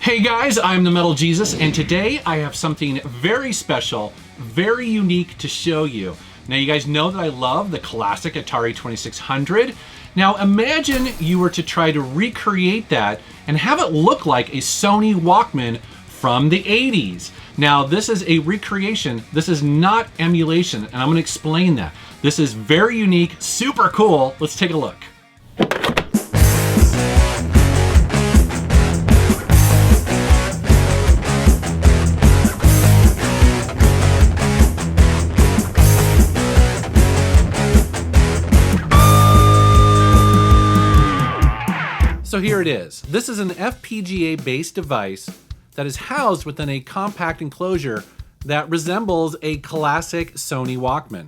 Hey guys, I'm the Metal Jesus, and today I have something very special, very unique to show you. Now you guys know that I love the classic Atari 2600. Now imagine you were to try to recreate that and have it look like a Sony Walkman from the 80s. Now this is a recreation, this is not emulation, and I'm going to explain that. This is very unique, super cool. Let's take a look. So here it is. This is an FPGA-based device that is housed within a compact enclosure that resembles a classic Sony Walkman.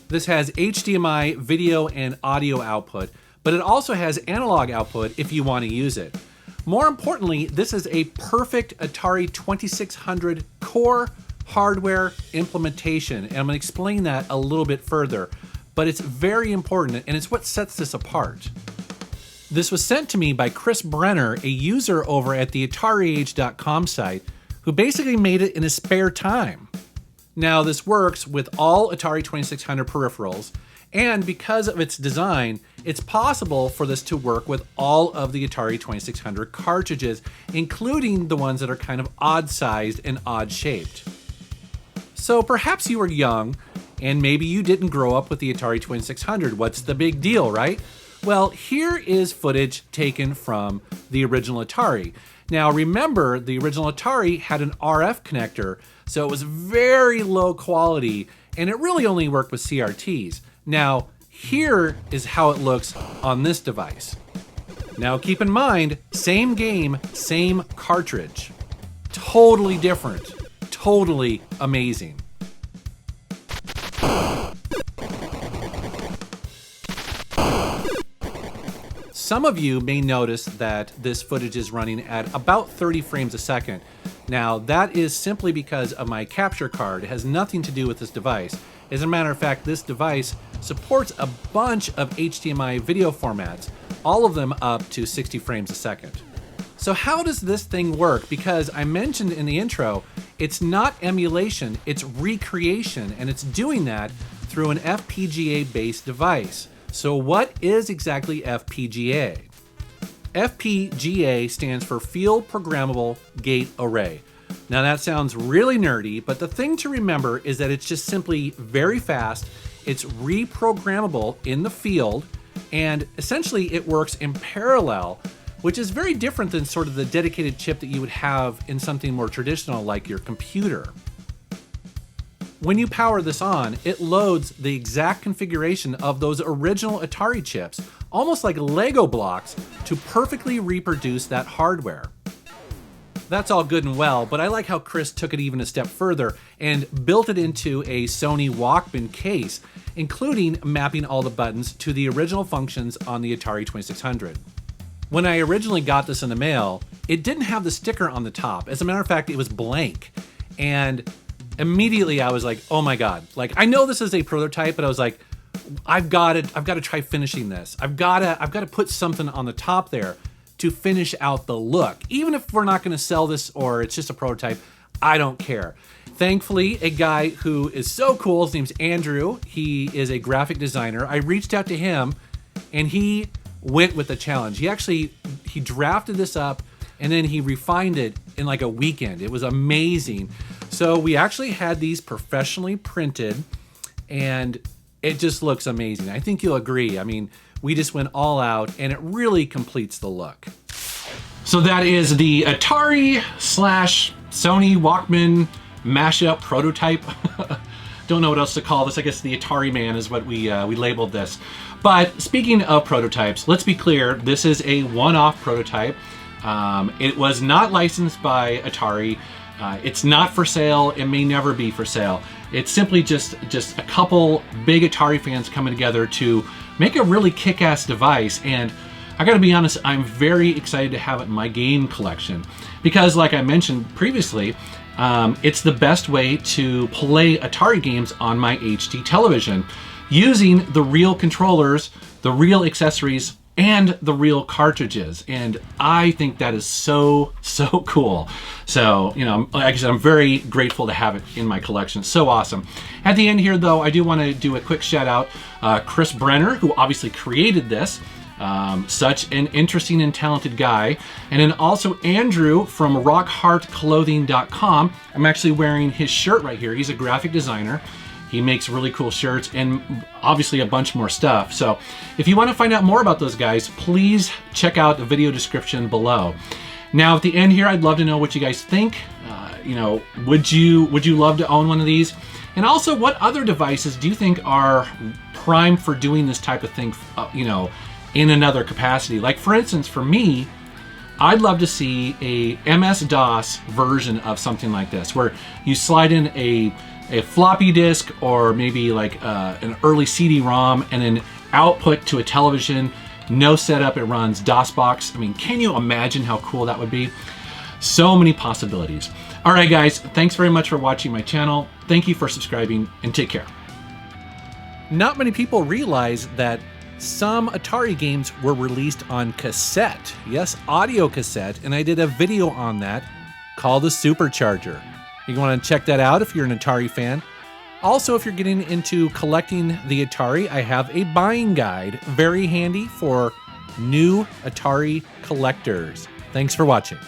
This has HDMI video and audio output, but it also has analog output if you want to use it. More importantly, this is a perfect Atari 2600 core hardware implementation, and I'm going to explain that a little bit further, but it's very important and it's what sets this apart. This was sent to me by Chris Brenner, a user over at the AtariAge.com site, who basically made it in his spare time. Now, this works with all Atari 2600 peripherals, and because of its design, it's possible for this to work with all of the Atari 2600 cartridges, including the ones that are kind of odd-sized and odd-shaped. So perhaps you were young, and maybe you didn't grow up with the Atari 2600. What's the big deal, right? Well, here is footage taken from the original Atari. Now remember, the original Atari had an RF connector, so it was very low quality, and it really only worked with CRTs. Now, here is how it looks on this device. Now keep in mind, same game, same cartridge. Totally different, totally amazing. Some of you may notice that this footage is running at about 30 frames a second. Now, that is simply because of my capture card. It has nothing to do with this device. As a matter of fact, this device supports a bunch of HDMI video formats, all of them up to 60 frames a second. So how does this thing work? Because I mentioned in the intro, it's not emulation, it's recreation, and it's doing that through an FPGA-based device. So what is exactly FPGA? FPGA stands for Field Programmable Gate Array. Now that sounds really nerdy, but the thing to remember is that it's just simply very fast, it's reprogrammable in the field, and essentially it works in parallel, which is very different than sort of the dedicated chip that you would have in something more traditional like your computer. When you power this on, it loads the exact configuration of those original Atari chips, almost like Lego blocks, to perfectly reproduce that hardware. That's all good and well, but I like how Chris took it even a step further and built it into a Sony Walkman case, including mapping all the buttons to the original functions on the Atari 2600. When I originally got this in the mail, it didn't have the sticker on the top. As a matter of fact, it was blank. And immediately I was like, oh my God. Like, I know this is a prototype, but I was like, I've got to try finishing this. I've got to put something on the top there to finish out the look. Even if we're not going to sell this or it's just a prototype, I don't care. Thankfully, a guy who is so cool, his name's Andrew, he is a graphic designer. I reached out to him and he went with the challenge. He drafted this up and then he refined it in like a weekend. It was amazing. So we actually had these professionally printed and it just looks amazing. I think you'll agree. I mean, we just went all out and it really completes the look. So that is the Atari / Sony Walkman mashup prototype. Don't know what else to call this. I guess the Atari Man is what we labeled this. But speaking of prototypes, let's be clear, this is a one-off prototype. It was not licensed by Atari. It's not for sale. It may never be for sale. It's simply just a couple big Atari fans coming together to make a really kick-ass device. And I gotta be honest, I'm very excited to have it in my game collection because, like I mentioned previously, it's the best way to play Atari games on my HD television using the real controllers, the real accessories, and the real cartridges. And I think that is so cool. So, you know, like I said, I'm very grateful to have it in my collection. So awesome. At the end here, though, I do want to do a quick shout out. Chris Brenner, who obviously created this. Such an interesting and talented guy. And then also Andrew from rockheartclothing.com. I'm actually wearing his shirt right here. He's a graphic designer. He makes really cool shirts and obviously a bunch more stuff. So if you want to find out more about those guys, please check out the video description below. Now at the end here, I'd love to know what you guys think. You know, would you love to own one of these? And also, what other devices do you think are prime for doing this type of thing, you know, in another capacity? Like for instance, for me, I'd love to see a MS-DOS version of something like this, where you slide in a floppy disk or maybe like an early CD-ROM and then output to a television, no setup, it runs DOSBox. I mean, can you imagine how cool that would be? So many possibilities. All right, guys, thanks very much for watching my channel. Thank you for subscribing and take care. Not many people realize that some Atari games were released on cassette. Yes, audio cassette, and I did a video on that called the Supercharger. You want to check that out if you're an Atari fan. Also, if you're getting into collecting the Atari, I have a buying guide, very handy for new Atari collectors. Thanks for watching.